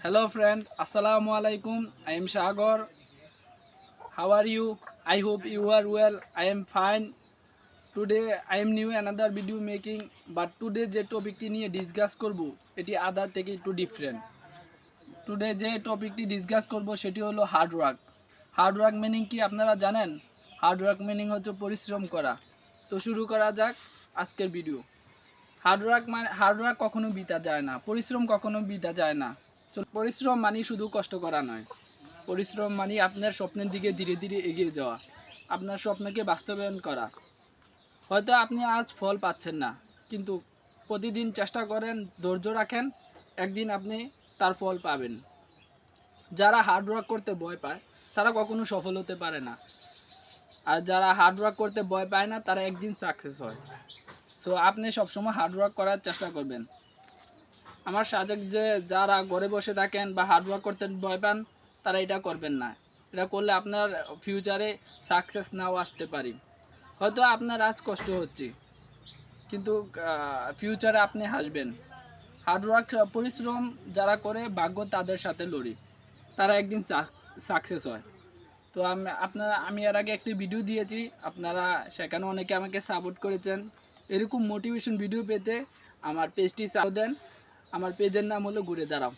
Hello friend, Assalamu alaikum. I am Shagor. How are you? I hope you are well. I am fine. Today I am new another video making, but today যে টপিকটি নিয়ে discuss করব এটি আদার থেকে একটু different. Today যে টপিকটি discuss করব সেটি হলো hard work. Hard work meaning কি আপনারা জানেন? হার্ড ওয়ার্ক মিনিং হচ্ছে পরিশ্রম করা। তো শুরু করা যাক আজকের ভিডিও। হার্ড ওয়ার্ক কখনো বিতা যায় না, পরিশ্রম কখনো বিতা যায় না। পরিশ্রম মানে শুধু কষ্ট করা নয়, পরিশ্রম মানে আপনার স্বপ্নের দিকে ধীরে ধীরে এগিয়ে যাওয়া, আপনার স্বপ্নকে বাস্তবায়ন করা। হয়তো আপনি আজ ফল পাচ্ছেন না, কিন্তু প্রতিদিন চেষ্টা করেন, ধৈর্য রাখেন, একদিন আপনি তার ফল পাবেন। যারা হার্ড ওয়ার্ক করতে ভয় পায় তারা কখনো সফল হতে পারে না, আর যারা হার্ড ওয়ার্ক করতে ভয় পায় না তারা একদিন সাকসেস হয়। সো আপনি সবসময় হার্ড ওয়ার্ক করার চেষ্টা করবেন। আমার সাজেক যে যারা ঘরে বসে থাকেন বা হার্ড ওয়ার্ক করতে ভয় পান তারা এটা করবেন না। এটা করলে আপনার ফিউচারে সাকসেস নাও আসতে পারে। হয়তো আপনার আজ কষ্ট হচ্ছে, কিন্তু ফিউচারে আপনি হাসবেন। হার্ড ওয়ার্ক পরিশ্রম যারা করে ভাগ্য তাদের সাথে লড়ি, তারা একদিন সাকসেস হয়। তো আমি এর আগে একটি ভিডিও দিয়েছি, আপনারা সেখানে অনেকে আমাকে সাপোর্ট করেছেন। এরকম মোটিভেশন ভিডিও পেতে আমার পেজটি চাও দেন। আমার পেজের নাম হলো ঘুরে দাঁড়াও।